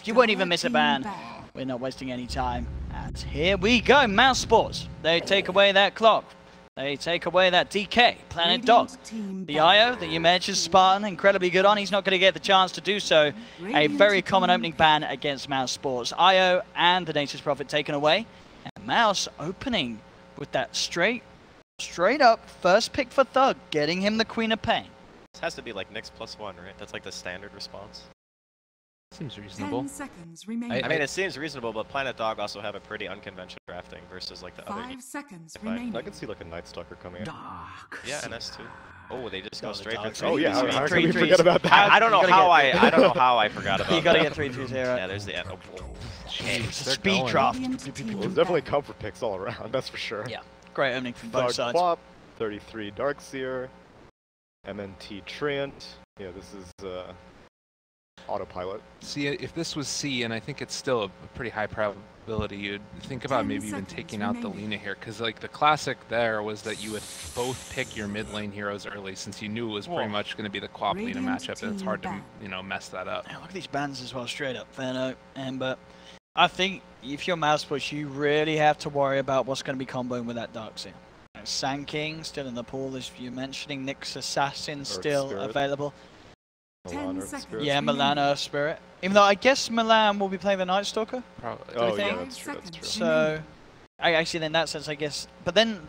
You won't even miss a ban. We're not wasting any time. And here we go, Mousesports. They take away that clock. They take away that DK, Planet Dog. The IO that you mentioned, Spartan, incredibly good on. He's not going to get the chance to do so. A very common opening ban against Mousesports. IO and the Nature's Prophet taken away. And Mouse opening with that straight up first pick for Thug, getting him the Queen of Pain. This has to be like Nyx +1, right? That's like the standard response. Seems reasonable. 10 seconds remaining. I mean, it seems reasonable, but Planet Dog also have a pretty unconventional drafting versus like the other. 5 seconds remaining. I can see like a Night Stalker coming in. Yeah, NS2. Oh, they just go straight for 3. Oh yeah, how can we 3-3s. forget about that? I don't know how I forgot about that. You gotta get 3-3-0. Yeah, there's the end. Oh, jeez, speed draft. Well, there's definitely comfort picks all around, that's for sure. Yeah, great opening from both sides. Quap, 33 Darkseer, MNT Treant. Yeah, this is autopilot. See, if this was C, and I think it's still a pretty high probability, you'd think about maybe even taking out the Lina here, because like the classic there was that you would both pick your mid lane heroes early, since you knew it was pretty much going to be the Quap Lina matchup, and it's hard to mess that up. Yeah, look at these bans as well, straight up, Verno, Ember. I think if you're Mousesports, you really have to worry about what's going to be comboing with that Darkseer. Sand King still in the pool, as you're mentioning. Nyx Assassin still available. 10 seconds. Yeah, Milan Earth Spirit. Even though I guess Milan will be playing the Night Stalker. Probably. Oh yeah, that's true. So, actually in that sense, I guess. But then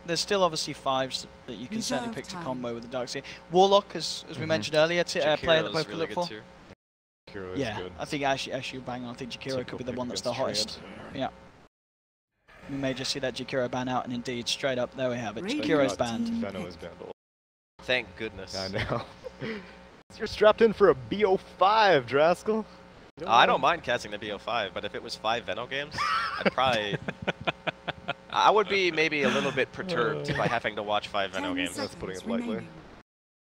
there's still obviously 5s that you can certainly pick to combo with the Darkseer. Warlock, as we mentioned earlier, a player that both could look for. Yeah, good. I think actually bang on. I think Jakiro could be the one that's the hottest. Yeah. We may just see that Jakiro ban out, and indeed, straight up, there we have it. Jakiro's banned. Venom is banned. Thank goodness. I know. You're strapped in for a bo5, Draskell. I don't mind casting the bo5, but if it was 5 Veno games, I'd probably... I would be maybe a little bit perturbed by having to watch 5 Veno games. That's putting it lightly.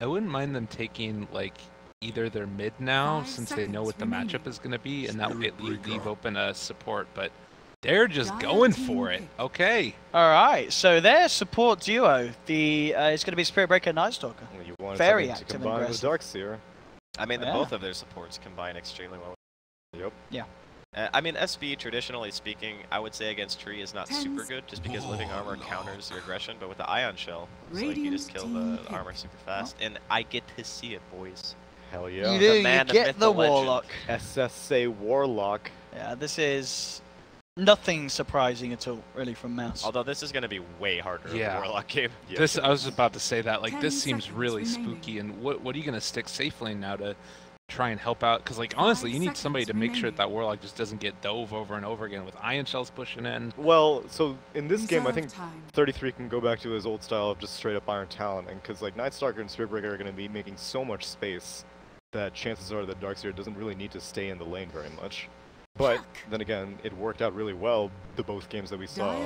I wouldn't mind them taking, like, either their mid now, since they know what the matchup is going to be, and that way leave open a support, but they're just going for it. Okay. All right, so their support duo, it's going to be Spirit Breaker and Night Stalker. Well, you want very to active and combine with aggressive. Darkseer. I mean, both of their supports combine extremely well. Yep. Yeah. I mean, SB, traditionally speaking, I would say against Tree is not super good, just because living armor counters your aggression, but with the Ion Shell, it's like you just kill the armor super fast, and I get to see it, boys. Hell yeah. You do, man, you get the Warlock. SSA Warlock. Yeah, this is nothing surprising at all, really, from Mouse. Although this is going to be way harder of a Warlock game. Yeah. This, I was about to say that, like, this seems really spooky, and what are you going to stick safe lane now to try and help out? Because, like, honestly, you need somebody to make sure that Warlock just doesn't get dove over and over again with Ion Shells pushing in. Well, so in this game, I think 33 can go back to his old style of just straight up Iron Talon, and because, like, Night Stalker and Spirit Breaker are going to be making so much space that chances are that Darkseer doesn't really need to stay in the lane very much. But then again, it worked out really well, the both games that we saw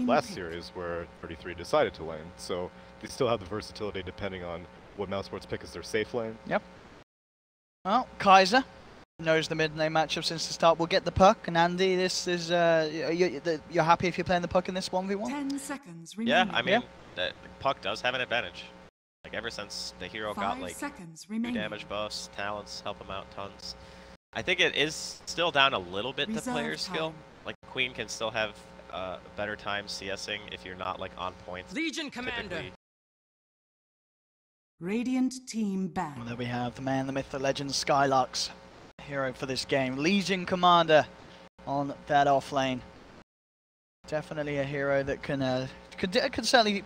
last series where 33 decided to lane. So they still have the versatility depending on what Mousesports pick as their safe lane. Yep. Well, Kaiser knows the mid lane matchup since the start. We'll get the puck, and Andy, this is you're happy if you're playing the puck in this 1v1? 10 seconds remaining. Yeah, I mean, the puck does have an advantage. Like, ever since the hero got, like, 2 damage buffs, talents help him out tons. I think it is still down a little bit to player skill. Like, Queen can still have better time CSing if you're not, like, on point. Legion Commander! Typically. Radiant team back. Well, there we have the man, the myth, the legend, Skylark's hero for this game. Legion Commander on that off lane. Definitely a hero that can certainly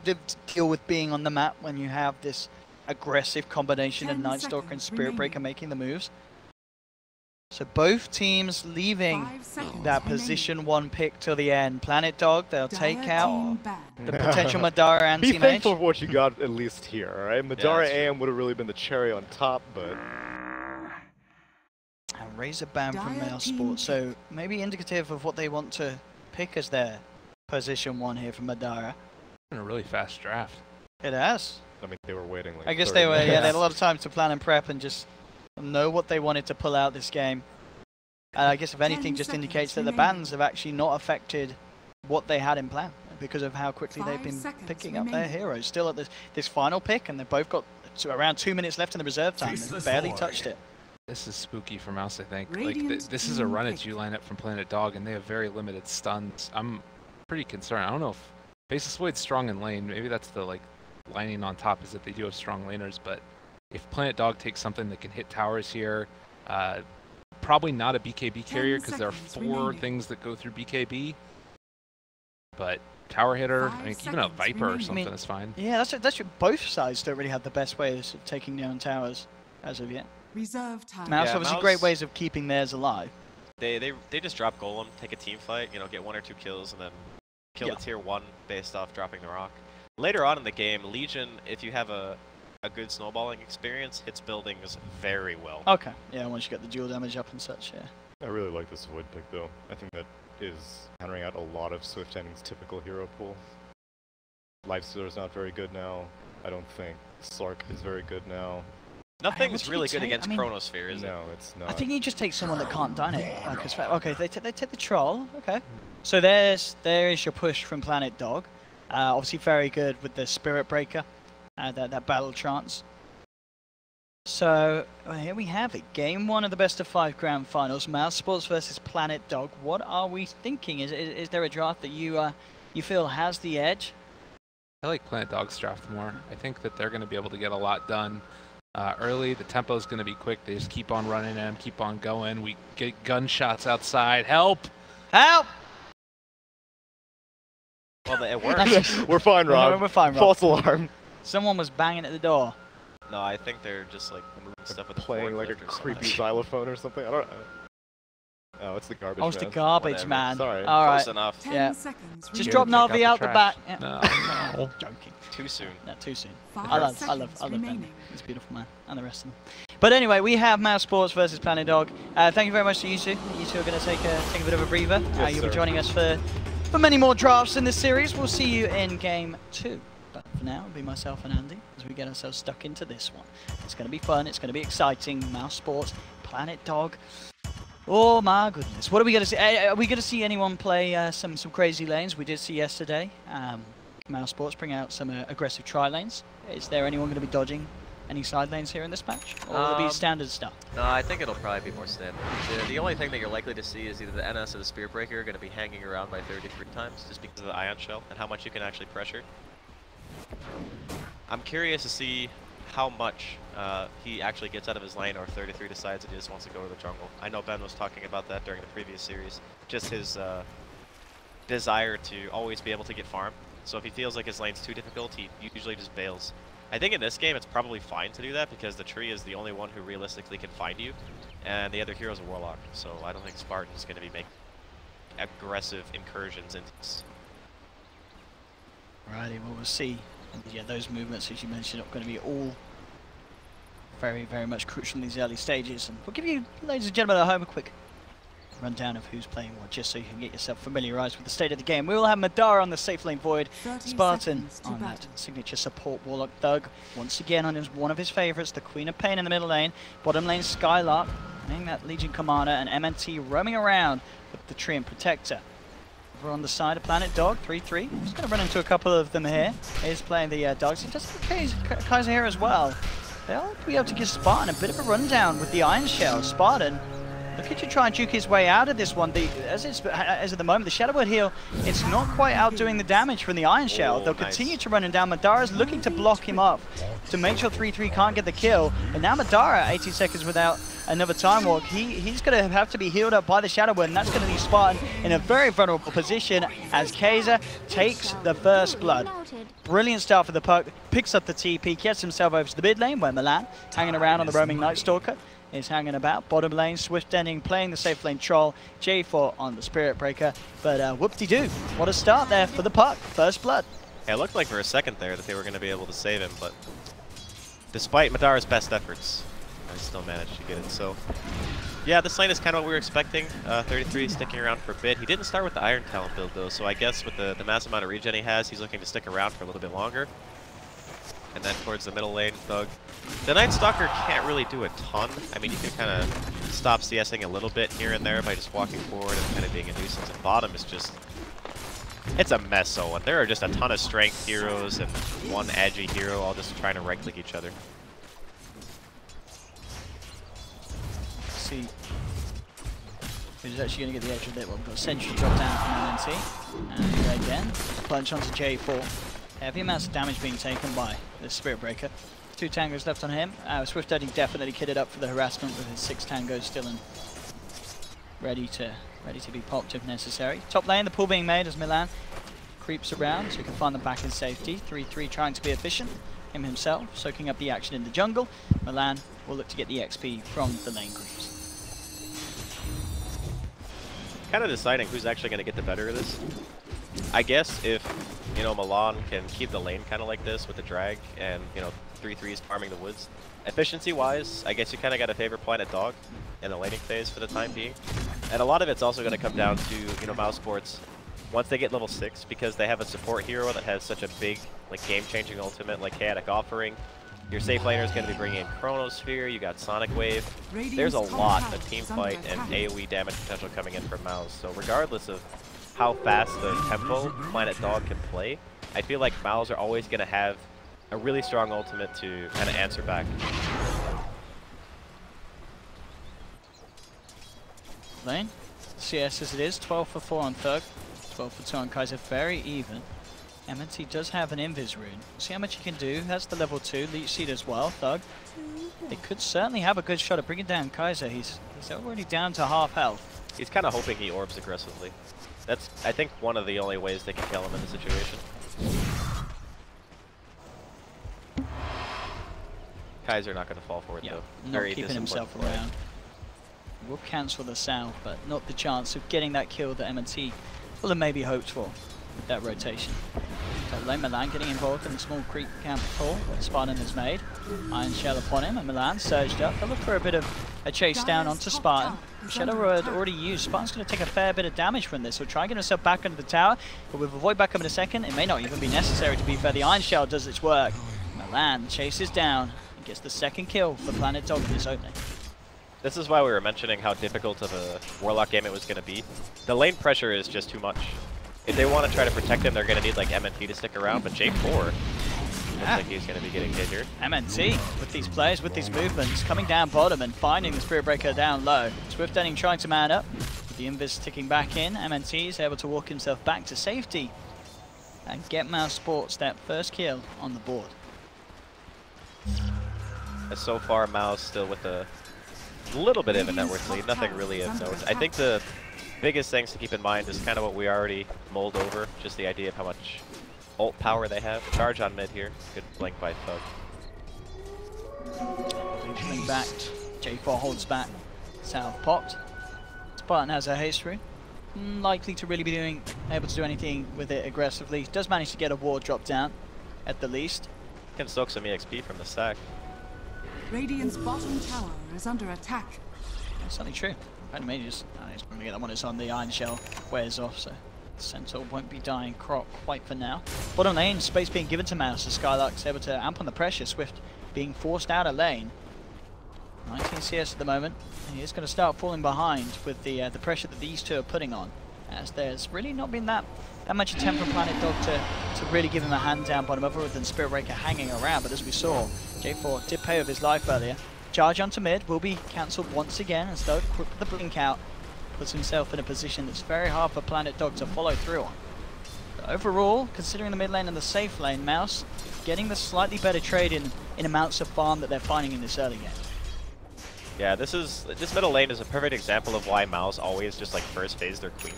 deal with being on the map when you have this aggressive combination of Night Stalker and Spirit Breaker making the moves. So both teams leaving that position 1 pick till the end. Planet Dog, they'll take out the potential Madara anti-mage. Be thankful for what you got at least here, alright? Madara AM would have really been the cherry on top, but... And Razor ban from Mousesports, so maybe indicative of what they want to pick as their position 1 here from Madara. Been a really fast draft. It has. I mean, they were waiting like I guess they were, yeah, they had a lot of time to plan and prep and just know what they wanted to pull out this game. And I guess if anything just indicates that the bans have actually not affected what they had in plan because of how quickly they've been picking up their heroes. Still at this final pick, and they've both got around 2 minutes left in the reserve time. They've barely touched it. This is spooky for Mouse, I think. Like, this is a run at you lineup from Planet Dog, and they have very limited stuns. I'm pretty concerned. I don't know if Basis Void's strong in lane. Maybe that's the, like, lining on top is that they do have strong laners, but if Planet Dog takes something that can hit towers here, probably not a BKB carrier because there are 4 things that go through BKB. But tower hitter, I mean, even a Viper or something is fine. Yeah, that's both sides don't really have the best ways of taking down towers as of yet. Reserve time. Mouse obviously great ways of keeping theirs alive. They just drop Golem, take a team fight, you know, get 1 or 2 kills, and then kill the tier 1 based off dropping the rock. Later on in the game, Legion, if you have a good snowballing experience, hits buildings very well. Okay, yeah, once you get the dual damage up and such, yeah. I really like this Void pick though. I think that is countering out a lot of Swift Ending's typical hero pool. Lifestealer's not very good now. I don't think Slark is very good now. Nothing's really good against Chronosphere, is it? No, it's not. I think you just take someone that can't dine it. Okay, they take the Troll, okay. So there is your push from Planet Dog. Obviously very good with the Spirit Breaker, that Battle Trance. So here we have it. Game 1 of the best of 5 grand finals. Mousesports versus Planet Dog. What are we thinking? Is there a draft that you feel has the edge? I like Planet Dog's draft more. I think that they're going to be able to get a lot done early. The tempo is going to be quick. They just keep on running them, keep on going. We get gunshots outside. Help! Help! Well, it worked. We're fine, Rob. We're fine, Rob. False alarm. Someone was banging at the door. No, I think they're just like moving stuff with the playing like a creepy xylophone or something. I don't. Oh, it's the garbage man. Oh, it's the garbage man. Sorry. All right. Close enough. 10 seconds. Just drop Navi out the back. Yeah. No. Joking. Too soon. No, too soon. 5 I love Ben. He's a beautiful man, and the rest of them. But anyway, we have Mousesports versus Planet Dog. Thank you very much to you two. You two are going to take a bit of a breather. Yes, you'll be joining us for many more drafts in this series. We'll see you in game 2. But for now, it'll be myself and Andy as we get ourselves stuck into this one. It's going to be fun. It's going to be exciting. Mousesports, Planet Dog. Oh my goodness! What are we going to see? Are we going to see anyone play some crazy lanes? We did see yesterday. Mousesports bring out some aggressive tri lanes. Is there anyone going to be dodging any side lanes here in this match, or will it be standard stuff? No, I think it'll probably be more standard. The only thing that you're likely to see is either the NS or the Spirit Breaker are going to be hanging around by 33 times, just because of the Ion Shell and how much you can actually pressure. I'm curious to see how much he actually gets out of his lane, or 33 decides that he just wants to go to the jungle. I know Ben was talking about that during the previous series, just his desire to always be able to get farm. So if he feels like his lane's too difficult, he usually just bails. I think in this game it's probably fine to do that because the tree is the only one who realistically can find you, and the other hero's a Warlock, so I don't think Spartan's going to be making aggressive incursions into this. Righty, well, we'll see. And yeah, those movements, as you mentioned, are going to be all very, very much crucial in these early stages. And we'll give you, ladies and gentlemen at home, a quick rundown of who's playing what, just so you can get yourself familiarized with the state of the game. We will have Madara on the safe lane Void, Spartan on that signature support Warlock Thug. Once again, on one of his favorites, the Queen of Pain in the middle lane. Bottom lane Skylark, playing that Legion Commander, and MNT roaming around with the Treant Protector. Over on the side of Planet Dog, 3-3. Just going to run into a couple of them here. He's playing the Dogs. He does have Kaiser here as well. They'll be able to give Spartan a bit of a rundown with the Iron Shell. Spartan, looking to try and juke his way out of this one. As at the moment, the Shadow Word heal, it's not quite outdoing the damage from the Iron Shell. They'll continue to run him down. Madara's looking to block him up to make sure 3-3 can't get the kill. But now Madara, 80 seconds without another time walk. He's going to have to be healed up by the Shadow Word, and that's going to leave Spartan in a very vulnerable position as Kaiser takes the first blood. Brilliant start for the puck, picks up the TP, gets himself over to the mid lane where Milan, hanging around on the roaming Night Stalker, is hanging about. Bottom lane, Swift Ending playing the safe lane Troll, J4 on the Spirit Breaker. But whoop-de-doo, what a start there for the puck. First blood. Yeah, it looked like for a second there that they were going to be able to save him, but despite Madara's best efforts, I still managed to get it. So yeah, this lane is kind of what we were expecting. 33 sticking around for a bit. He didn't start with the Iron Talent build though, so I guess with the massive amount of regen he has, he's looking to stick around for a little bit longer. And then towards the middle lane, Thug. The Night Stalker can't really do a ton. I mean, you can kind of stop CSing a little bit here and there by just walking forward and kind of being a nuisance. And bottom is just, it's a mess. So there are just a ton of strength heroes and one edgy hero all just trying to right-click each other. see who's actually going to get the edge of it. Well, we've got a Sentry drop down from MNT. And again, punch onto J4. Heavy amounts of damage being taken by the Spirit Breaker. 2 tangos left on him. Swift Daddy definitely kitted up for the harassment with his 6 tangos still in, ready to be popped if necessary. Top lane, the pull being made as Milan creeps around so he can find them back in safety. 3-3 trying to be efficient. Him himself soaking up the action in the jungle. Milan will look to get the XP from the lane creeps. Kind of deciding who's actually going to get the better of this. I guess if, you know, Milan can keep the lane kind of like this with the drag and, you know, 3-3s farming the woods. Efficiency-wise, I guess you kind of got to favor Planet Dog in the laning phase for the time being. And a lot of it's also going to come down to, you know, Mousesports once they get level 6, because they have a support hero that has such a big, like, game-changing ultimate like Chaotic Offering. Your safe laner is going to be bringing in Chronosphere, you got Sonic Wave. There's a lot of team fight and AoE damage potential coming in from Mouz. So regardless of how fast the tempo Planet Dog can play, I feel like Mouz are always going to have a really strong ultimate to kind of answer back. Lane, CS as it is, 12 for 4 on Thug, 12 for 2 on Kaiser, very even. MNT does have an Invis rune. See how much he can do. That's the level 2. Leech Seed as well. Thug. They could certainly have a good shot at bringing down Kaiser. He's already down to half health. He's kind of hoping he orbs aggressively. That's, I think, one of the only ways they can kill him in the situation. Kaiser not going to fall for it, though. Not keeping himself around. Will cancel the Sal, but not the chance of getting that kill that MNT will have maybe hoped for with that rotation. Top lane, Milan getting involved in the small creep camp pull that Spartan has made. Iron Shell upon him, and Milan surged up. They'll look for a bit of a chase down onto Spartan. Shadow had already used. Spartan's going to take a fair bit of damage from this. He'll try and get himself back under the tower, but with a void back up in a second, it may not even be necessary to be fair. The Iron Shell does its work. Milan chases down and gets the second kill for Planet Dog in this opening. This is why we were mentioning how difficult of a Warlock game it was going to be. The lane pressure is just too much. If they want to try to protect him, they're going to need like MNT to stick around, but J4 looks like he's going to be getting hit here. MNT with these players, with these movements, coming down bottom and finding the Spirit Breaker down low. Swift Ending trying to man up, with the Invis ticking back in. MNT is able to walk himself back to safety and get Mousesports that first kill on the board. As so far, Mouz still with a little bit of a net worth lead, nothing really of note. I think the biggest things to keep in mind is kind of what we already mulled over, just the idea of how much ult power they have. Charge on mid here, good blink by Thug. Blink backed, J4 holds back, South popped. Spartan has a haste rune, likely to really be able to do anything with it aggressively. Does manage to get a ward drop down, at the least. Can soak some EXP from the stack. Radiant's bottom tower is under attack. That's certainly true. And maybe just going to get that one. It's on the Iron Shell, wears off, so Centaur won't be dying quite for now. Bottom lane, space being given to Mouz, as Skylark's able to amp on the pressure. Swift being forced out of lane. 19 CS at the moment. He is going to start falling behind with the pressure that these two are putting on, as there's really not been that much attempt from Planet Dog to really give him a hand down bottom, other than Spirit Breaker hanging around. But as we saw, J4 did pay with his life earlier. Charge onto mid will be cancelled once again, as though quick with the blink out puts himself in a position that's very hard for Planet Dog to follow through on. But overall, considering the mid lane and the safe lane, Mouz getting the slightly better trade in amounts of farm that they're finding in this early game. Yeah, this middle lane is a perfect example of why Mouz always just like first phase their queen.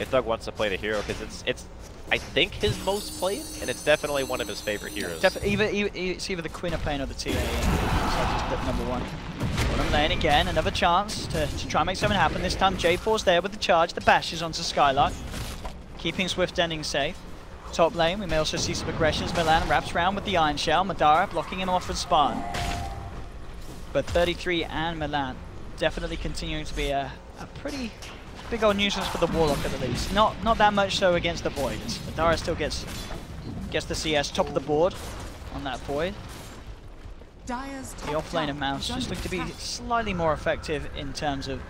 If Thug wants to play the hero, because it's I think his most played, and it's definitely one of his favorite heroes. It's either the Queen of Pain or the TA. So just put number one. Bottom lane again, another chance to try and make something happen. This time J4's there with the charge, the bashes onto Skylark, keeping Swift Ending safe. Top lane, we may also see some aggressions. Milan wraps around with the Iron Shell. Madara blocking him off with Spartan. But 33 and Milan definitely continuing to be a pretty big old nuisance for the Warlock at the least. Not that much so against the Void. Madara still gets the CS top of the board on that Void. The off lane of Mouz just looked to be slightly more effective in terms of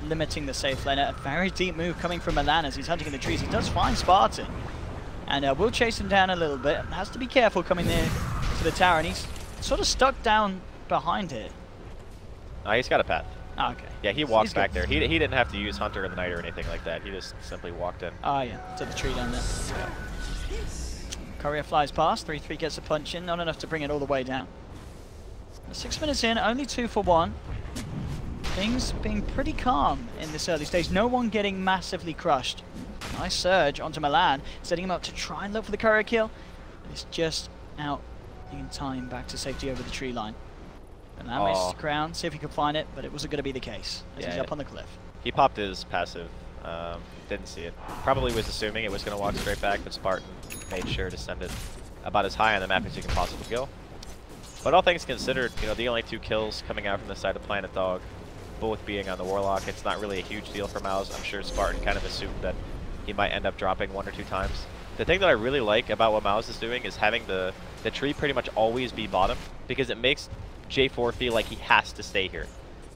limiting the safe lane. A very deep move coming from Milan as he's hunting in the trees. He does find Spartan, and will chase him down a little bit. Has to be careful coming near to the tower, and he's sort of stuck down behind it. He's got a path. Oh, okay. Yeah, he walked back there. He didn't have to use Hunter in the Night or anything like that. He just simply walked in. Oh, yeah. To the tree down there. Yeah. Courier flies past. 3-3 gets a punch in. Not enough to bring it all the way down. 6 minutes in, only 2 for 1. Things being pretty calm in this early stage. No one getting massively crushed. Nice surge onto Milan, setting him up to try and look for the courier kill. It's just out in time back to safety over the tree line. Milan makes the crown, see if he can find it, but it wasn't going to be the case as he's up on the cliff. He popped his passive. Didn't see it. Probably was assuming it was going to walk straight back, but Spartan made sure to send it about as high on the map as you can possibly go. But all things considered, you know, the only 2 kills coming out from the side of Planet Dog, both being on the Warlock, it's not really a huge deal for Mouz. I'm sure Spartan kind of assumed that he might end up dropping 1 or 2 times. The thing that I really like about what Mouz is doing is having the tree pretty much always be bottom, because it makes J4 feel like he has to stay here.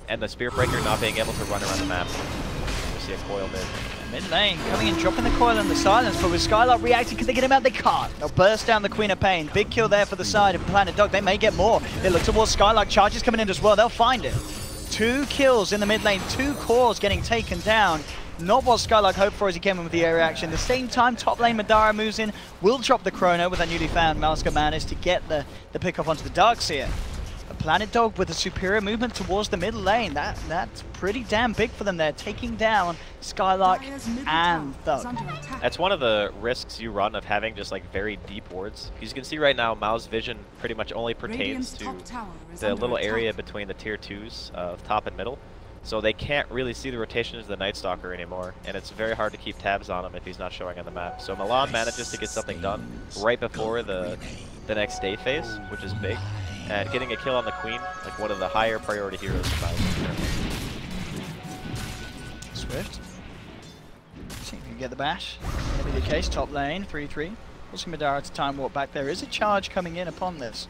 And the Spear Breaker not being able to run around the map. You see a coil mid lane, coming in, dropping the coil in the silence, but with Skylark reacting, can they get him out? They can't. They'll burst down the Queen of Pain. Big kill there for the side of Planet Dog. They may get more. They look towards Skylark. Charges coming in as well. They'll find it. 2 kills in the mid lane, 2 cores getting taken down. Not what Skylark hoped for as he came in with the air reaction. At the same time, top lane Madara moves in, will drop the Chrono with a newly found Malska Manus to get the pick up onto the Darkseer. A Planet Dog with a superior movement towards the middle lane. That's pretty damn big for them there, taking down Skylark and Thug. That's one of the risks you run of having just like very deep wards. As you can see right now, Mao's vision pretty much only pertains to the little area between the tier 2s of top and middle. So they can't really see the rotations of the Night Stalker anymore, and it's very hard to keep tabs on him if he's not showing on the map. So Milan manages to get something done right before the next day phase, which is big. And getting a kill on the Queen, like one of the higher priority heroes of Mouz. Swift. See if you can get the bash. That'll be the case. Top lane, 3-3. Forcing Madara to time warp back. There is a charge coming in upon this.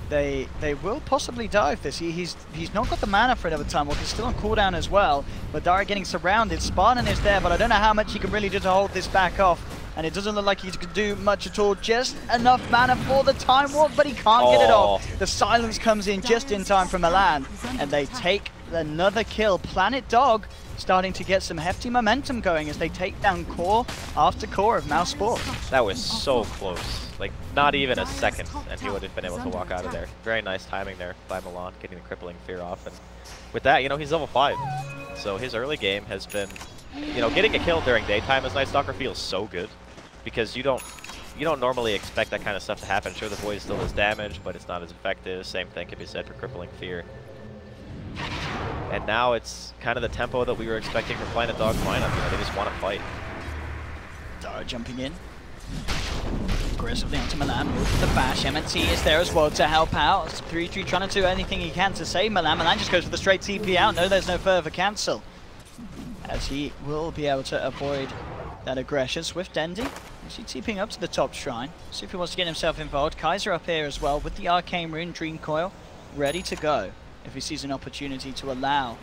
They will possibly dive this. He's not got the mana for another time warp. He's still on cooldown as well. Madara getting surrounded. Spartan is there, but I don't know how much he can really do to hold this back off. And it doesn't look like he can do much at all. Just enough mana for the time warp, but he can't get it off. The silence comes in just in time from Milan, and they take another kill. Planet Dog starting to get some hefty momentum going as they take down core after core of Mousesports. That was so close. Like, not even a second, and he would have been able to walk out of there. Very nice timing there by Milan, getting the crippling fear off. And with that, you know, he's level 5. So his early game has been, you know, getting a kill during daytime as Night Stalker feels so good, because you don't normally expect that kind of stuff to happen. Sure, the Void still does damage, but it's not as effective. Same thing can be said for crippling fear. And now it's kind of the tempo that we were expecting from Planet Dog's lineup. You know, they just want to fight. Dara jumping in. Aggressively onto Milan, move the bash. MNT is there as well to help out. 3-3 trying to do anything he can to save Milan. Milan just goes for the straight TP out. No, there's no further cancel, as he will be able to avoid that aggression. Swift Dendy, is he TPing up to the top shrine? See if he wants to get himself involved. Kaiser up here as well with the Arcane Rune Dream Coil, ready to go if he sees an opportunity to allow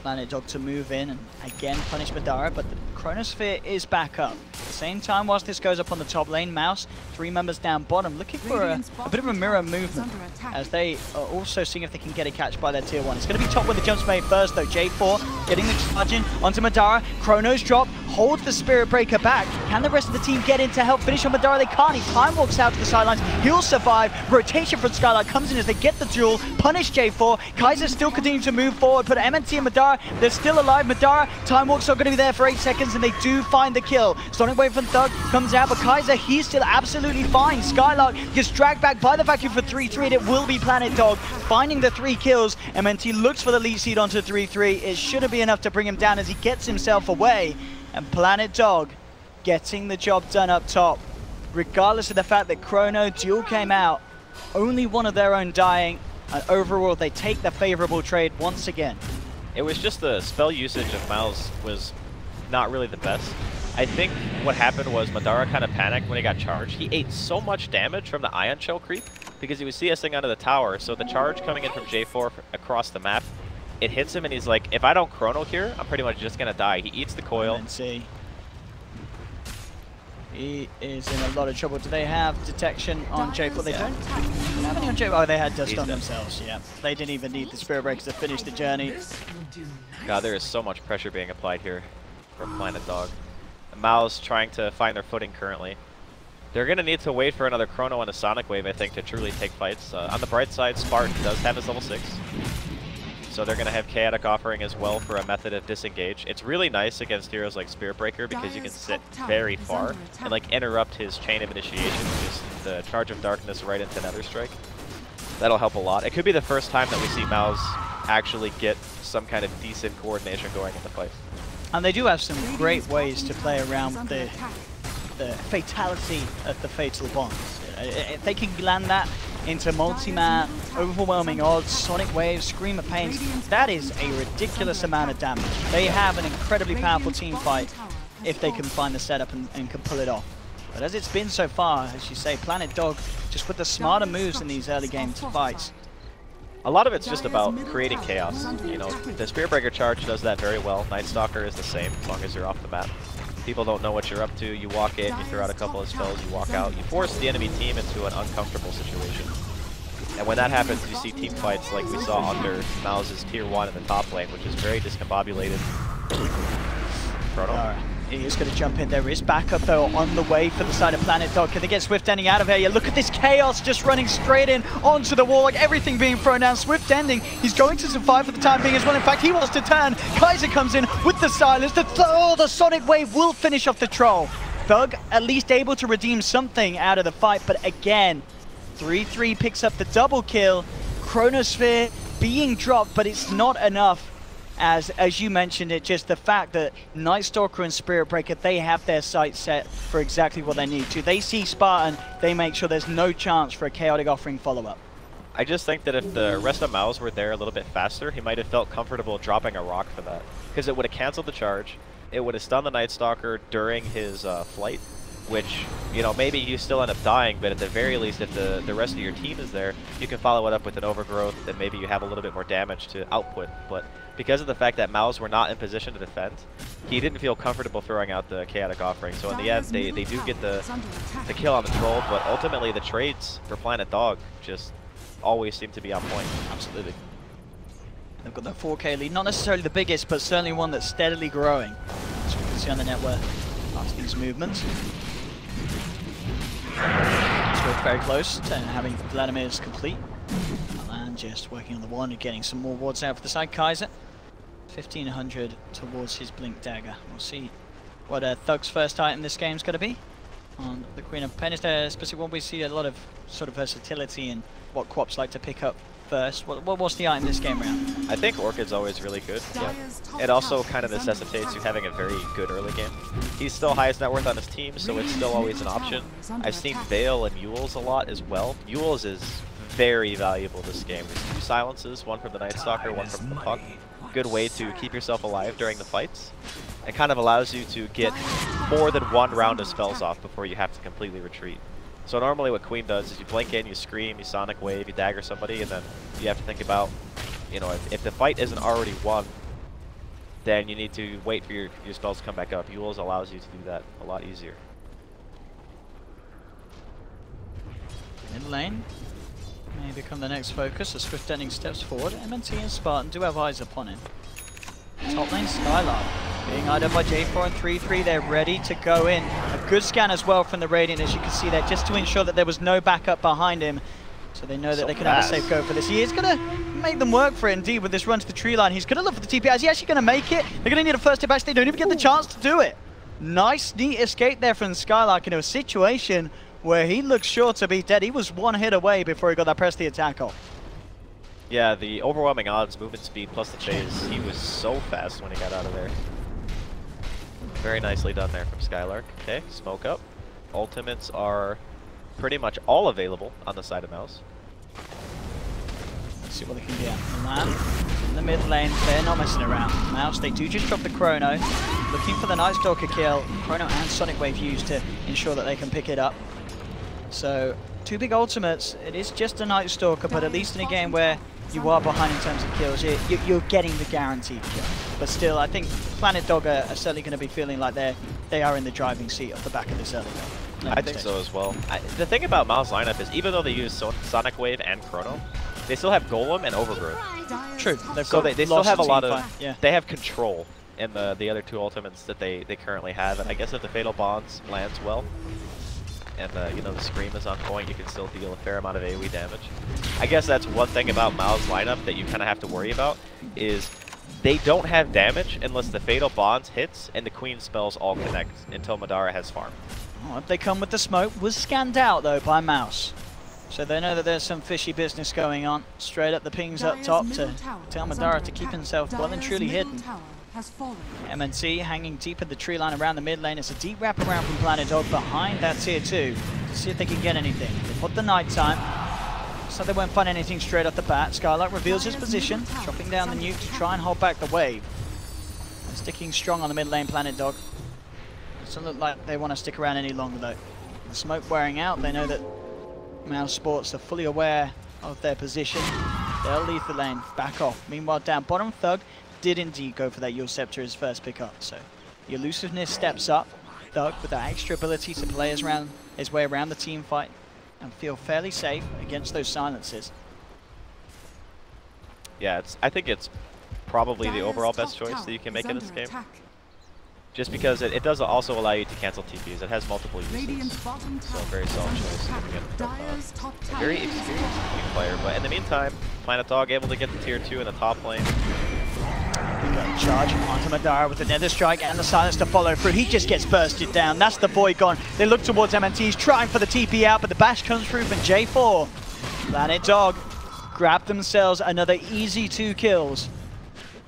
Planet Dog to move in and again punish Madara, but the Chronosphere is back up. At the same time, whilst this goes up on the top lane, Mouse, 3 members down bottom, looking for a bit of a mirror movement as they are also seeing if they can get a catch by their tier 1. It's going to be top when the jump's made first though. J4 getting the charge in onto Madara. Chronos drop, holds the Spirit Breaker back. Can the rest of the team get in to help finish on Madara? They can't. He time walks out to the sidelines. He'll survive. Rotation from Skylark comes in as they get the duel. Punish J4. Kaiser still continuing to move forward, but MNT and Madara, they're still alive. Madara, time walk's not going to be there for 8 seconds, and they do find the kill. Sonic Wave from Thug comes out, but Kaiser, he's still absolutely fine. Skylark gets dragged back by the vacuum for 3-3, and it will be Planet Dog finding the 3 kills. MNT looks for the lead seed onto 3-3. It shouldn't be enough to bring him down as he gets himself away. And Planet Dog getting the job done up top. Regardless of the fact that Chrono duel came out, only one of their own dying, and overall they take the favorable trade once again. It was just the spell usage of Mouz was not really the best. I think what happened was Madara kind of panicked when he got charged. He ate so much damage from the Ion Shell creep because he was CSing onto the tower, so the charge coming in from J4 across the map, it hits him and he's like, if I don't chrono here, I'm pretty much just gonna die. He eats the coil. MNC. He is in a lot of trouble. Do they have detection on J4? They don't have any on J4. Oh, they had dust on themselves, yeah. They didn't even need the Spirit Breakers to finish the journey. God, there is so much pressure being applied here from Planet Dog. The Mouz trying to find their footing currently. They're going to need to wait for another Chrono and a Sonic Wave, I think, to truly take fights. On the bright side, Spartan does have his level 6. So they're going to have Chaotic Offering as well for a method of disengage. It's really nice against heroes like Spirit Breaker because you can sit very far and like interrupt his chain of initiation, just the Charge of Darkness right into Nether Strike. That'll help a lot. It could be the first time that we see Mouz actually get some kind of decent coordination going in the fight. And they do have some great ways to play around with the fatality of the Fatal Bombs. If they can land that into multi-man, overwhelming odds, Sonic Waves, Scream of Pains, that is a ridiculous amount of damage. They have an incredibly powerful team fight if they can find the setup and can pull it off. But as it's been so far, as you say, Planet Dog just with the smarter moves in these early game fights. A lot of it's just about creating chaos. You know, the Spirit Breaker charge does that very well. Night Stalker is the same, as long as you're off the map. People don't know what you're up to. You walk in, you throw out a couple of spells, you walk out. You force the enemy team into an uncomfortable situation. And when that happens, you see team fights like we saw under Mouz's Tier 1 in the top lane, which is very discombobulated. Chrono. He is going to jump in. There is backup, though, on the way for the side of Planet Dog. Can they get Swift Ending out of here? Yeah, look at this chaos just running straight in onto the wall, like everything being thrown down. Swift Ending, he's going to survive for the time being as well. In fact, he wants to turn. Kaiser comes in with the silence. The Sonic Wave will finish off the troll. Thug at least able to redeem something out of the fight, but again, 3-3 picks up the double kill. Chronosphere being dropped, but it's not enough. As you mentioned it, just the fact that Night Stalker and Spirit Breaker, they have their sights set for exactly what they need to. They see Spartan, they make sure there's no chance for a Chaotic Offering follow-up. I just think that if the rest of Mouz were there a little bit faster, he might have felt comfortable dropping a rock for that. Because it would have canceled the charge, it would have stunned the Night Stalker during his flight, which, you know, maybe you still end up dying, but at the very least, if the rest of your team is there, you can follow it up with an Overgrowth, and maybe you have a little bit more damage to output. But because of the fact that Mouz were not in position to defend, he didn't feel comfortable throwing out the Chaotic Offering. So in the end, they do get the kill on the troll, but ultimately the trades for Planet Dog just always seem to be on point. Absolutely. They've got that 4K lead, not necessarily the biggest, but certainly one that's steadily growing. As we can see on the network, past these movements. Swift very close to having Vladimir's complete. And just working on the one and getting some more wards out for the side. Kaiser, 1500 towards his Blink Dagger. We'll see what Thug's first item this game's going to be. On the Queen of Pen, is there a specific one? We see a lot of sort of versatility in what Quaps like to pick up first. What's the item this game round? I think Orchid's always really good. Yeah. It also kind of necessitates you having a very good early game. He's still highest net worth on his team, so it's still always an option. I've seen Veil and Mules a lot as well. Mules is very valuable this game. There's 2 silences, one from the Night Stalker, one from the Puck. Good way to keep yourself alive during the fights. It kind of allows you to get more than 1 round of spells off before you have to completely retreat. So normally what Queen does is you blink in, you scream, you Sonic Wave, you dagger somebody, and then you have to think about, you know, if the fight isn't already won, then you need to wait for your spells to come back up. Yules allows you to do that a lot easier. Mid lane may become the next focus as Swift Ending steps forward. MNT and Spartan do have eyes upon him. Top lane Skylark being eyed up by J4 and 3-3. They're ready to go in. A good scan as well from the Radiant, as you can see there, just to ensure that there was no backup behind him. So they know that they can have a safe go for this. He is going to make them work for it indeed with this run to the tree line. He's going to look for the TP. Is he actually going to make it? They're going to need a first hit back. They don't even get the chance to do it. Nice, neat escape there from Skylark into a situation where he looks sure to be dead. He was 1 hit away before he got that press the attack off. Yeah, the overwhelming odds, movement speed plus the phase. He was so fast when he got out of there. Very nicely done there from Skylark. Okay, smoke up. Ultimates are pretty much all available on the side of Mouz. Let's see what they can get. Milan in the mid lane, they're not messing around. Mouz, they do just drop the Chrono. Looking for the Night Stalker kill. Chrono and Sonic Wave used to ensure that they can pick it up. So, 2 big ultimates. It is just a Night Stalker, but at least in a game where you are behind in terms of kills. You're getting the guaranteed kill. But still, I think Planet Dog are certainly going to be feeling like they are in the driving seat off the back of this early game. I think so as well. The thing about Mouz lineup is even though they use Sonic Wave and Chrono, they still have Golem and Overgrowth. True. They still have a lot of... Yeah. They have control in the other two ultimates that they currently have. And I guess if the Fatal Bonds lands well, and you know, the Scream is on point, you can still deal a fair amount of AoE damage. I guess that's one thing about Mouz lineup that you kind of have to worry about, is they don't have damage unless the Fatal Bonds hits and the Queen spells all connect until Madara has farm. Oh, they come with the smoke. Was scanned out though by Mouz. So they know that there's some fishy business going on. Straight up the pings up top to tell Madara to keep himself well and truly hidden. MNT hanging deep in the tree line around the mid lane. It's a deep wraparound from Planet Dog behind that tier 2 to see if they can get anything. They put the nighttime, so they won't find anything straight off the bat. Skylark reveals his position, chopping down the nuke to try and hold back the wave. They're sticking strong on the mid lane, Planet Dog. Doesn't look like they want to stick around any longer though. The smoke wearing out, they know that Mousesports are fully aware of their position. They'll leave the lane, back off. Meanwhile, down bottom, Thug did indeed go for that Yule Scepter as first pickup. So the elusiveness steps up. Thug with that extra ability to play his way around the team fight and feel fairly safe against those silences. Yeah, I think it's probably the overall best choice that you can make in this game. Just because it does also allow you to cancel TPs. It has multiple uses, so very solid choice. A very experienced Queen player, but in the meantime, Planet Dog able to get the tier 2 in the top lane. Charge onto Madara with the Nether Strike and the silence to follow through. He just gets bursted down. That's the Void gone. They look towards MNTs, trying for the TP out, but the bash comes through from J4. Planet Dog grab themselves another easy 2 kills.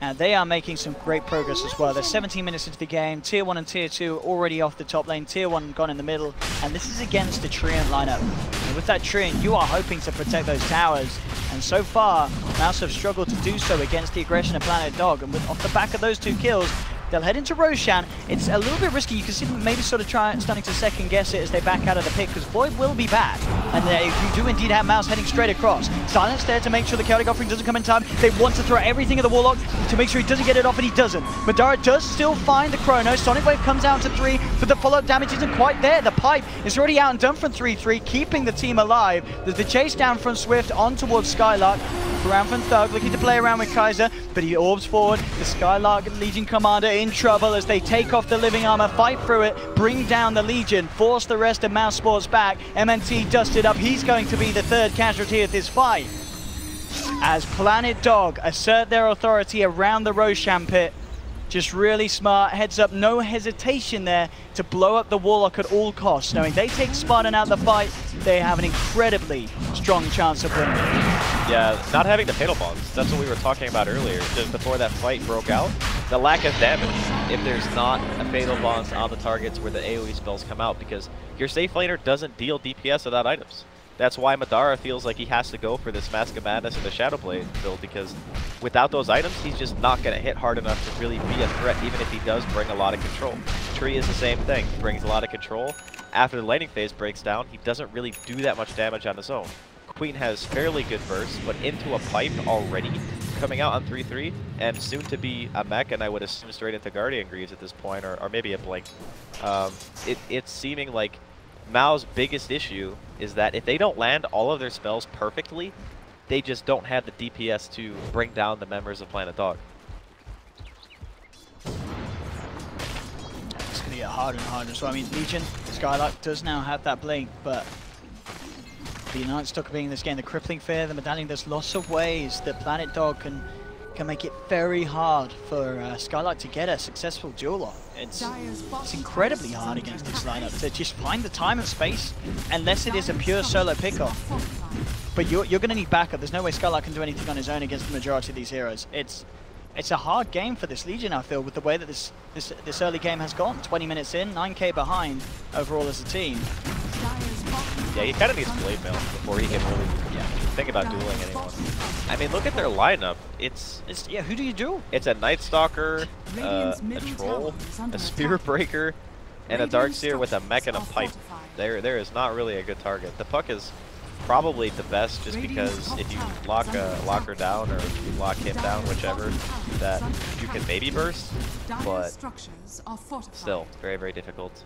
And they are making some great progress as well. They're 17 minutes into the game. Tier 1 and Tier 2 already off the top lane. Tier 1 gone in the middle. And this is against the Treant lineup. And with that Treant, you are hoping to protect those towers. And so far, Mouse have struggled to do so against the aggression of Planet Dog. And off the back of those 2 kills, they'll head into Roshan. It's a little bit risky. You can see them maybe sort of starting to second guess it as they back out of the pick, because Void will be back. And you do indeed have Mouse heading straight across. Silence there to make sure the chaotic offering doesn't come in time. They want to throw everything at the Warlock to make sure he doesn't get it off, and he doesn't. Madara does still find the Chrono. Sonic Wave comes down to 3, but the follow-up damage isn't quite there. The pipe is already out and done from 3-3, keeping the team alive. There's the chase down from Swift on towards Skylark. Around from Thug, looking to play around with Kaiser, but he orbs forward. The Skylark Legion Commander in trouble as they take off the living armor, fight through it, bring down the Legion, force the rest of Mousesports back. MNT dusted up. He's going to be the 3rd casualty of this fight, as Planet Dog assert their authority around the Roshan pit. Just really smart, heads up, no hesitation there to blow up the Warlock at all costs. Knowing they take Spartan out of the fight, they have an incredibly strong chance of winning. Yeah, not having the Fatal Bonds, that's what we were talking about earlier, just before that fight broke out. The lack of damage, if there's not a Fatal Bonds on the targets where the AoE spells come out, because your safe laner doesn't deal DPS without items. That's why Madara feels like he has to go for this Mask of Madness and the Shadowblade build, because without those items, he's just not going to hit hard enough to really be a threat, even if he does bring a lot of control. Tree is the same thing. He brings a lot of control. After the laning phase breaks down, he doesn't really do that much damage on his own. Queen has fairly good bursts, but into a pipe already, coming out on 3-3, and soon to be a mech, and I would assume straight into Guardian Greaves at this point, or maybe a Blink. It's seeming like Mao's biggest issue is that if they don't land all of their spells perfectly, they just don't have the DPS to bring down the members of Planet Dog. It's going to get harder and harder. So I mean, Legion, Skylark does now have that Blink, but the United Stock being in this game, the Crippling Fear, the Medallion, there's lots of ways that Planet Dog can make it very hard for Skylark to get a successful duel off. It's incredibly hard against this lineup to just find the time and space, unless it is a pure solo pickoff. But you're going to need backup. There's no way Skylark can do anything on his own against the majority of these heroes. It's a hard game for this Legion, I feel, with the way that this early game has gone. 20 minutes in, 9k behind overall as a team. Yeah, he kind of needs Blade Mail before he can really think about dueling anyone. I mean, look at their lineup. It's yeah, who do you do? It's a Night Stalker, a Troll, a Spirit Breaker, and a Darkseer with a mech and a pipe. There is not really a good target. The puck is probably the best, just because if you lock her down or if you lock him down, whichever, that you can maybe burst, but still very, very difficult.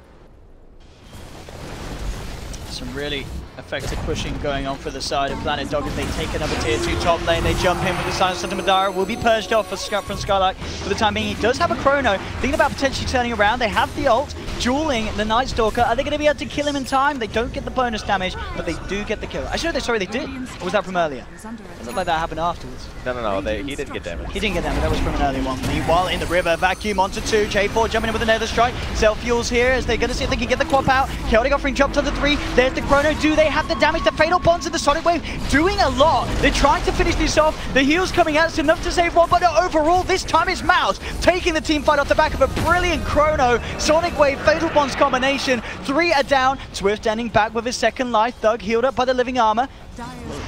Some really effective pushing going on for the side of Planet Dog as they take another tier 2 top lane. They jump in with the silence of Madara. Will be purged off from Skylark for the time being. He does have a chrono. Thinking about potentially turning around. They have the ult. Dueling the Night Stalker. Are they going to be able to kill him in time? They don't get the bonus damage, but they do get the kill. Actually, no, sorry, they did. Or was that from earlier? It looked like that happened afterwards. No, he didn't get damage. He didn't get damage. That was from an earlier one. Meanwhile, in the river, vacuum onto 2. J4 jumping in with another strike. Self-fuels here as they're going to see if they can get the quap out. Chaotic offering jumped on the 3. There's the chrono. Do they have the damage? The fatal bonds and the sonic wave doing a lot. They're trying to finish this off. The heals coming out. It's enough to save one, but overall, this time it's Mouz taking the team fight off the back of a brilliant chrono. Sonic wave, fatal bonds combination. 3 are down. Swift standing back with his second life. Thug healed up by the living armor.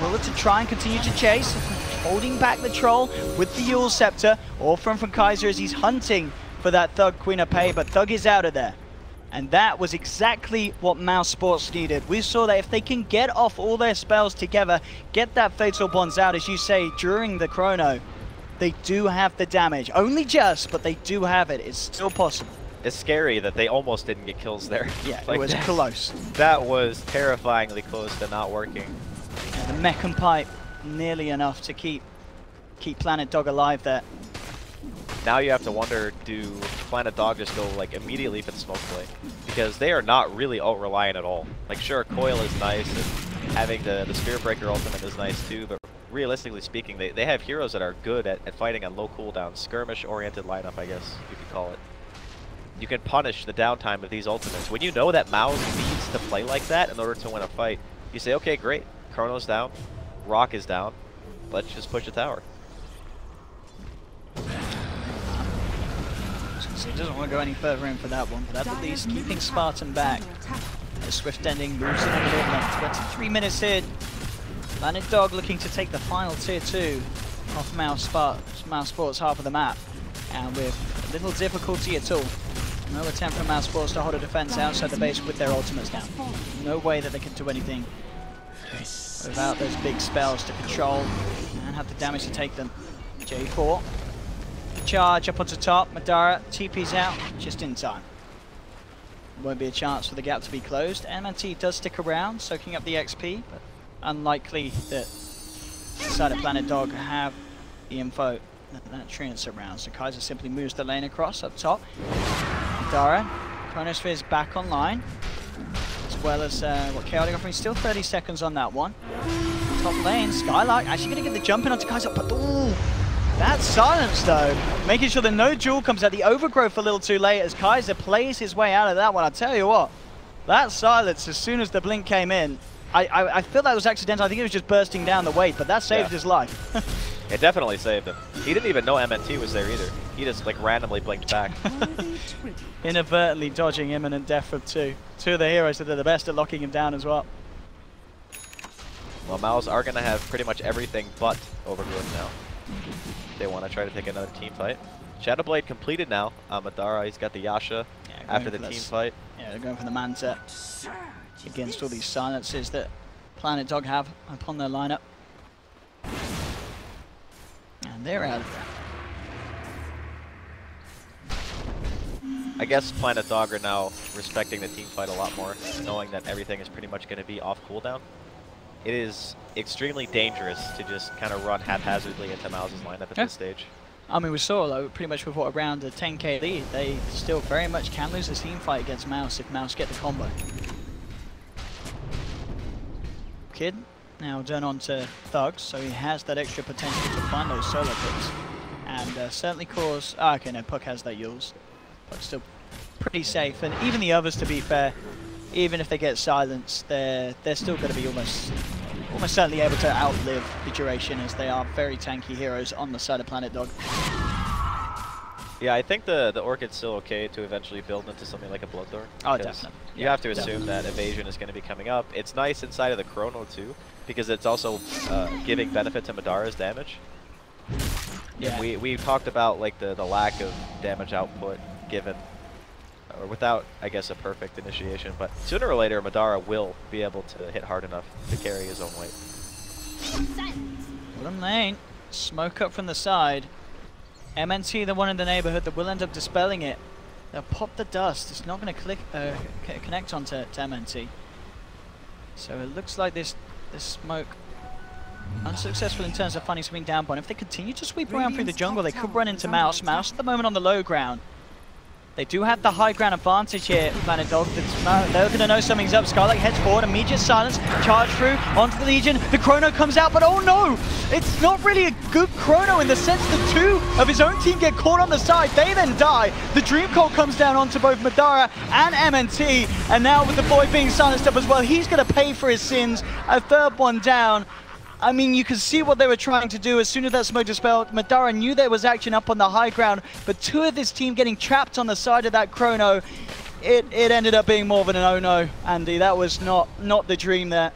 Will look to try and continue to chase. Holding back the troll with the Yule Scepter. Orphan from Kaiser as he's hunting for that Thug Queen of Pay, but Thug is out of there. And that was exactly what Mousesports needed. We saw that if they can get off all their spells together, get that Fatal Bonds out, as you say, during the chrono, they do have the damage. Only just, but they do have it. It's still possible. It's scary that they almost didn't get kills there. Yeah, like it was close. That was terrifyingly close to not working. Yeah, the mech and pipe, nearly enough to keep Planet Dog alive there. Now you have to wonder, do Planet Dog just go like immediately for the smoke play? Because they are not really ult reliant at all. Like sure, Coil is nice and having the Spirit Breaker ultimate is nice too, but realistically speaking, they have heroes that are good at fighting on low cooldown, skirmish oriented lineup, I guess you could call it. You can punish the downtime of these ultimates. When you know that Mouz needs to play like that in order to win a fight, you say, okay, great, Chrono's down, Rock is down, let's just push the tower. So he doesn't want to go any further in for that one, but at least keeping Spartan back. The Swift ending moves in a little left. 23 minutes in. Planet Dog looking to take the final tier 2 off Mousesports half of the map. And with little difficulty at all. No attempt from Mousesports to hold a defense outside the base with their ultimates down. No way that they can do anything without those big spells to control and have the damage to take them. J4. Charge up onto top. Madara TP's out just in time. Won't be a chance for the gap to be closed. MNT does stick around, soaking up the XP, but unlikely that the side of Planet Dog have the info that Treants around. So Kaiser simply moves the lane across up top. Madara, Chronosphere's back online, as well as Chaotic offering. Still 30 seconds on that one. Top lane, Skylark actually going to get the jump in onto Kaiser, but ooh, that silence though, making sure that no duel comes out. The overgrowth a little too late as Kaiser plays his way out of that one. I tell you what, that silence as soon as the blink came in, I feel that was accidental. I think it was just bursting down the weight, but that saved his life. It definitely saved him. He didn't even know MNT was there either. He just like randomly blinked back. Inadvertently dodging imminent death from two of the heroes that are the best at locking him down as well. Well, Mouz are going to have pretty much everything but overgrowth now. They want to try to take another team fight. Shadowblade completed now. Madara, he's got the Yasha after the team fight. Yeah, they're going for the Manta against all these silences that Planet Dog have upon their lineup. And they're out of there. I guess Planet Dog are now respecting the team fight a lot more, knowing that everything is pretty much going to be off cooldown. It is extremely dangerous to just kind of run haphazardly into Mouz's lineup at this stage. I mean, we saw though, pretty much with what around a 10k lead, they still very much can lose this team fight against Mouz if Mouz get the combo. Kid now done on to Thugs, so he has that extra potential to find those solo picks. And certainly cause... okay, no, Puck has that Yules, but still pretty safe. And even the others, to be fair, even if they get silenced, they're still going to be almost certainly able to outlive the duration, as they are very tanky heroes on the side of Planet Dog. Yeah, I think the Orchid's still okay to eventually build into something like a Bloodthorn. Oh, definitely. You have to assume that evasion is going to be coming up. It's nice inside of the Chrono too, because it's also giving benefit to Madara's damage. Yeah. We talked about like the lack of damage output given or without, I guess, a perfect initiation. But sooner or later, Madara will be able to hit hard enough to carry his own weight. Bottom lane, smoke up from the side. MNT, the one in the neighborhood that will end up dispelling it. They'll pop the dust. It's not going to connect onto MNT. So it looks like this smoke unsuccessful in terms of finding something down bottom. If they continue to sweep around through the jungle, they could run into Mouz. Mouz at the moment on the low ground. They do have the high ground advantage here, Planet Dog. They're going to know something's up. Skylight heads forward, immediate silence, charge through onto the Legion. The Chrono comes out, but oh no! It's not really a good Chrono in the sense that two of his own team get caught on the side. They then die. The Dream Cold comes down onto both Madara and MNT, and now with the boy being silenced up as well, he's going to pay for his sins. A third one down. I mean, you can see what they were trying to do. As soon as that smoke dispelled, Madara knew there was action up on the high ground, but two of this team getting trapped on the side of that Chrono, it ended up being more than an oh-no, Andy. That was not the dream there.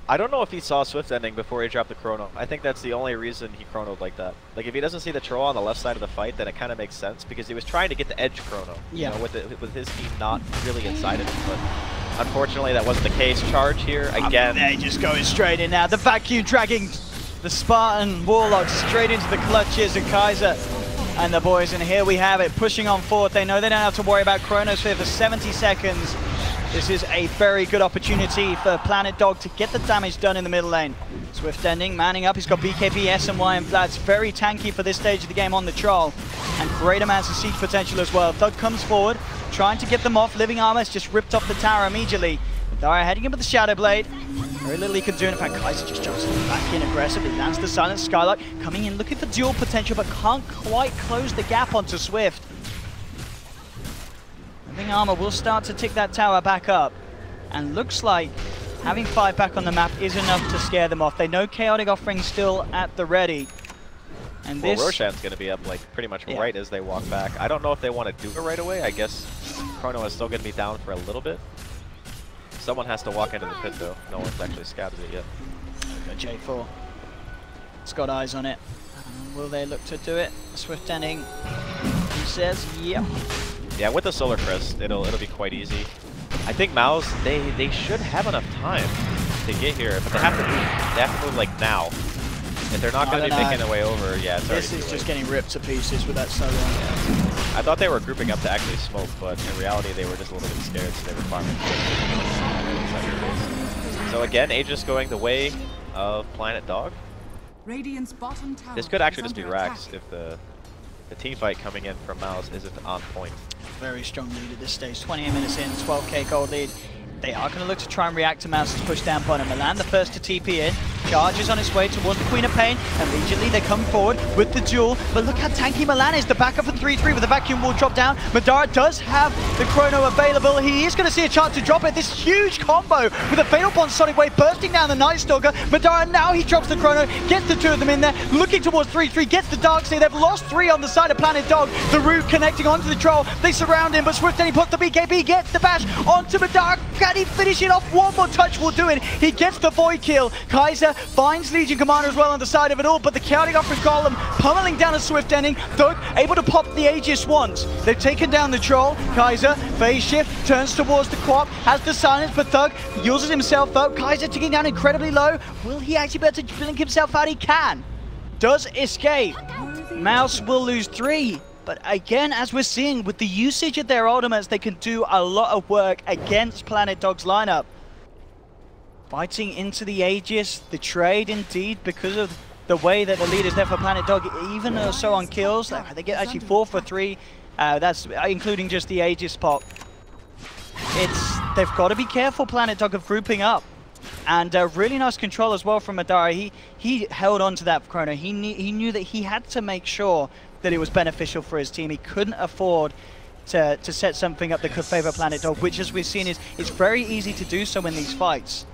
I don't know if he saw Swift ending before he dropped the Chrono. I think that's the only reason he Chronoed like that. Like, if he doesn't see the troll on the left side of the fight, then it kind of makes sense, because he was trying to get the edge Chrono, you know, with his team not really inside of it, but unfortunately that wasn't the case. Charge here again. They just going straight in now. The vacuum dragging the Spartan Warlock straight into the clutches of Kaiser and the boys, and here we have it, pushing on forward. They know they don't have to worry about Chronosphere for 70 seconds. This is a very good opportunity for Planet Dog to get the damage done in the middle lane. Swift ending, manning up. He's got BKB, SMY, and Vlad's very tanky for this stage of the game on the Troll. And great amounts of siege potential as well. Thug comes forward, trying to get them off. Living Armor has just ripped off the tower immediately. Madara heading in with the Shadow Blade. Very little he can do. In fact, Kaiser just jumps back in aggressively. Lands the silence. Skylark coming in, looking for dual potential, but can't quite close the gap onto Swift. Living Armor will start to tick that tower back up, and looks like having 5 back on the map is enough to scare them off. They know Chaotic Offering still at the ready. And well, Roshan's going to be up like pretty much right as they walk back. I don't know if they want to do it right away. I guess Chrono is still going to be down for a little bit. Someone has to walk into the pit though. No one's actually scouted it yet. J4. It's got eyes on it. Will they look to do it? Swift ending. He says, yep. Yeah, with the Solar Crest, it'll be quite easy. I think Mouz, they should have enough time to get here, but they have to move like now. If they're not going to be making their way over, yeah, it's this is just getting ripped to pieces with that solo. Yeah. I thought they were grouping up to actually smoke, but in reality they were just a little bit scared, so they were farming. So again, Aegis going the way of Planet Dog. Radiant's bottom tower this could actually just be Rax if the team fight coming in from Mouz isn't on point. Very strong lead at this stage. 28 minutes in, 12k gold lead. They are going to look to try and react to Mouse's push down bottom. Milan, the first to TP in, charges on his way towards the Queen of Pain. Immediately they come forward with the duel, but look how tanky Milan is. The backup for 3-3 with the vacuum wall drop down. Madara does have the Chrono available. He is going to see a chance to drop it. This huge combo with a Fatal Bond Sonic Wave bursting down the Night Stalker. Madara, now he drops the Chrono, gets the two of them in there, looking towards 3-3, gets the Darkseer. They've lost 3 on the side of Planet Dog. The Root connecting onto the Troll. They surround him, but Swift then he puts the BKB, gets the bash onto Madara. Can he finish it off? One more touch will do it. He gets the Void kill. Kaiser finds Legion Commander as well on the side of it all, but the Chaotic Offering Golem pummeling down a Swift ending. Thug able to pop the Aegis once. They've taken down the Troll. Kaiser, phase shift, turns towards the Quap, has the silence, but Thug uses himself up. Kaiser ticking down incredibly low. Will he actually be able to blink himself out? He can. Does escape. Mouz will lose 3. But again, as we're seeing, with the usage of their ultimates, they can do a lot of work against Planet Dog's lineup. Fighting into the Aegis, the trade indeed, because of the way that the lead is there for Planet Dog, even so on kills, they get actually 4 for 3. That's including just the Aegis pop. They've got to be careful, Planet Dog, of grouping up. And really nice control as well from Madara. He held on to that Chrono. He knew that he had to make sure that it was beneficial for his team. He couldn't afford to set something up that could favor Planet Dog, which, as we've seen, it's very easy to do so in these fights.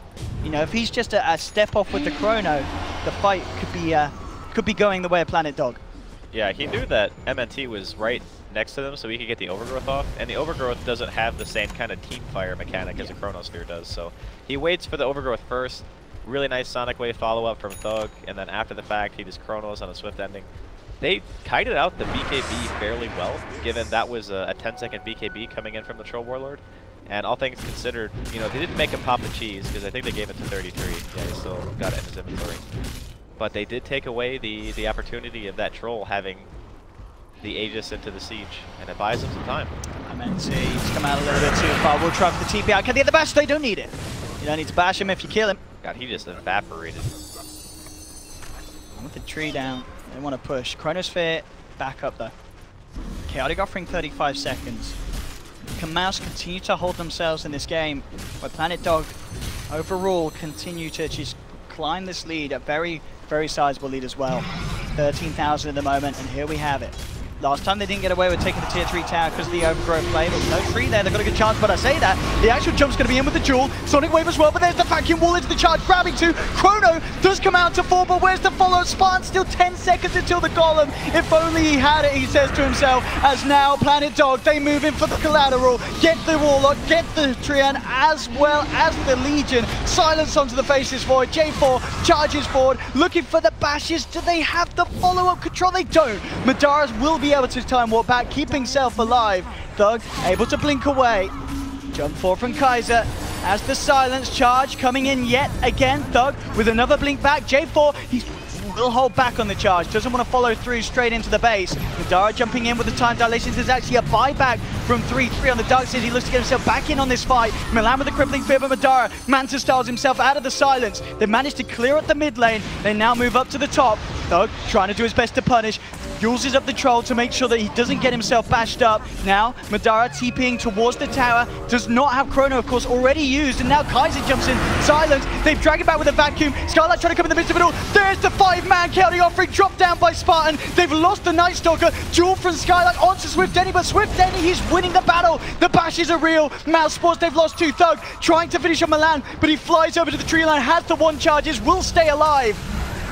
You know, if he's just a step off with the Chrono, the fight could be going the way of Planet Dog. Yeah, he knew that MNT was right next to them, so he could get the Overgrowth off, and the Overgrowth doesn't have the same kind of team fire mechanic as a Chronosphere does, so he waits for the Overgrowth first. Really nice Sonic Wave follow-up from Thug, and then after the fact, he just Chronos on a Swift ending. they kited out the BKB fairly well, given that was a 10-second BKB coming in from the Troll Warlord. And all things considered, you know, they didn't make him pop the cheese, because I think they gave it to 33. Yeah, he still got it in his inventory. But they did take away the opportunity of that Troll having the Aegis into the siege, and it buys them some time. I meant to he's come out a little bit too far. We'll try for the TP out. Can they get the bash? They don't need it. You don't need to bash him if you kill him. God, he just evaporated. With the tree down, they want to push. Chronosphere back up though. Chaotic offering 35 seconds. Can Mouse continue to hold themselves in this game where Planet Dog overall continue to just climb this lead, a very, very sizable lead as well. 13,000 at the moment, and here we have it. Last time they didn't get away with taking the tier 3 tower because of the overgrowth play, but no tree there, they've got a good chance, but I say that, the actual jump's going to be in with the duel, Sonic Wave as well, but there's the vacuum wall into the charge, grabbing two, Chrono does come out to 4, but where's the follow? Spartan still 10 seconds until the golem, if only he had it, he says to himself, as now Planet Dog, they move in for the collateral, get the Warlock, get the Trian, as well as the Legion, silence onto the faces forward, J4 charges forward, looking for the bashes, do they have the follow-up control? They don't, Madara's will be able to time walk back, keeping self alive. Thug able to blink away. Jump forward from Kaiser as the silence charge coming in yet again. Thug with another blink back. J4, he will hold back on the charge. Doesn't want to follow through straight into the base. Madara jumping in with the time dilation. There's actually a buyback from 3-3 on the Dark City. He looks to get himself back in on this fight. Milan with the crippling fear, but Madara Manta styles himself out of the silence. They managed to clear up the mid lane. They now move up to the top. Thug trying to do his best to punish. Uses up the troll to make sure that he doesn't get himself bashed up. Now, Madara TPing towards the tower. Does not have Chrono, of course, already used. And now Kaiser jumps in. Silence. They've dragged it back with a vacuum. Scarlet trying to come in the midst of it all. There's the 5-man chaotic offering. Dropped down by Spartan. They've lost the Night Stalker. Duel from Skylark onto Swift Denny. But Swift Denny, he's winning the battle. The bashes are real. Mousesports, they've lost 2. Thug trying to finish on Milan. But he flies over to the tree line. Has the 1 charges. Will stay alive.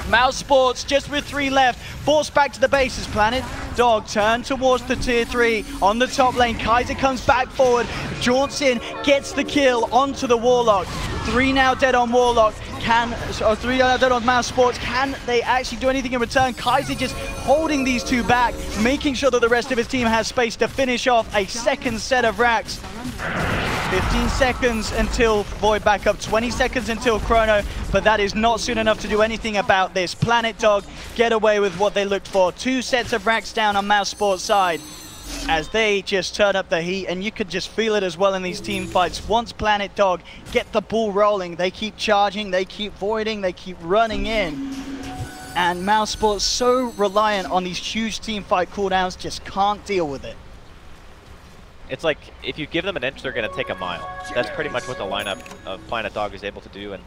Mousesports just with 3 left, forced back to the bases. Planet Dog turn towards the tier 3 on the top lane. Kaiser comes back forward, jaunts in, gets the kill onto the Warlock. 3 now dead on Warlock. 3 now dead on Mousesports. Can they actually do anything in return? Kaiser just holding these 2 back, making sure that the rest of his team has space to finish off a second set of racks. 15 seconds until Void back up, 20 seconds until Chrono, but that is not soon enough to do anything about this. Planet Dog get away with what they looked for. 2 sets of racks down on Mousesports' side as they just turn up the heat, and you could just feel it as well in these team fights. Once Planet Dog get the ball rolling, they keep charging, they keep voiding, they keep running in. And Mousesports, so reliant on these huge team fight cooldowns, just can't deal with it. It's like, if you give them an inch, they're going to take a mile. That's pretty much what the lineup of Planet Dog is able to do, and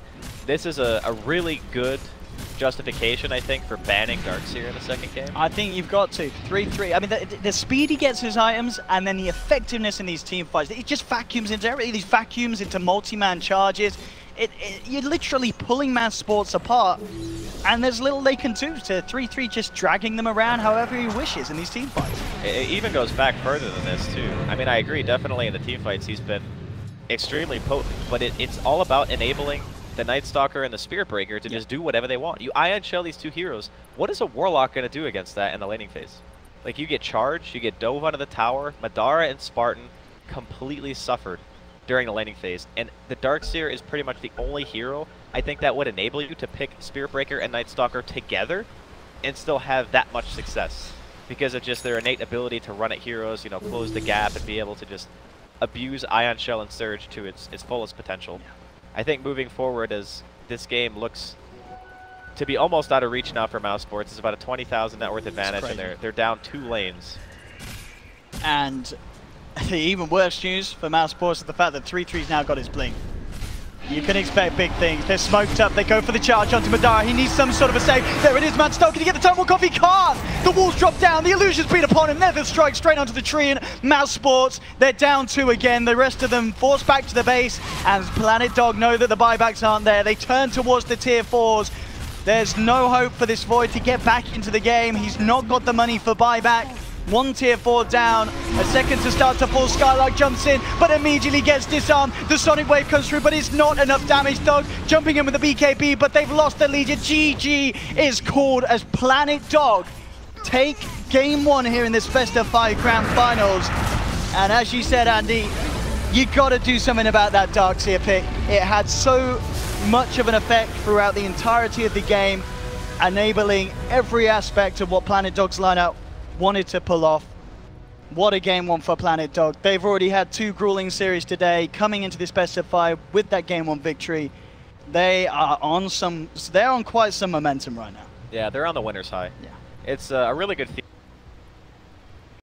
this is a really good justification, I think, for banning Darkseer in the second game. I think you've got to. 3-3. I mean, the speed he gets his items, and then the effectiveness in these team fights. It just vacuums into everything. These vacuums into multi-man charges. You're literally pulling Mousesports apart, and there's little they can do to 3-3 just dragging them around however he wishes in these team fights. It even goes back further than this, too. I mean, I agree, definitely in the team fights he's been extremely potent, but it's all about enabling the Night Stalker and the Spirit Breaker to just do whatever they want. You Ion Shell these 2 heroes. What is a Warlock going to do against that in the laning phase? Like, you get charged, you get dove onto the tower. Madara and Spartan completely suffered during the laning phase, and the Darkseer is pretty much the only hero I think that would enable you to pick Spirit Breaker and Night Stalker together and still have that much success because of just their innate ability to run at heroes, you know, close the gap and be able to just abuse Ion Shell and Surge to its fullest potential. I think moving forward, as this game looks to be almost out of reach now for Mousesports, it's about a 20,000 net worth advantage, and they're down 2 lanes. And the even worse news for Mousesports is the fact that 3-3's now got his blink. You can expect big things. They're smoked up. They go for the charge onto Madara. He needs some sort of a save. There it is, man. Stoke. Can he get the time walk off? He can't. The walls drop down. The illusion's beat upon him. Nether strike straight onto the tree. And Mousesports, they're down 2 again. The rest of them forced back to the base. And Planet Dog know that the buybacks aren't there. They turn towards the tier 4s. There's no hope for this Void to get back into the game. He's not got the money for buyback. 1 tier 4 down, a second to start to fall. Skylark jumps in, but immediately gets disarmed. The Sonic Wave comes through, but it's not enough damage. Thug jumping in with the BKB, but they've lost the Legion. GG is called as Planet Dog take game 1 here in this best of 5 grand finals. And as you said, Andy, you got to do something about that Darkseer pick. It had so much of an effect throughout the entirety of the game, enabling every aspect of what Planet Dog's lineup wanted to pull off. What a game 1 for Planet Dog. They've already had 2 grueling series today, coming into this best of 5 with that game 1 victory. They're on quite some momentum right now. Yeah, they're on the winner's high. Yeah. It's a really good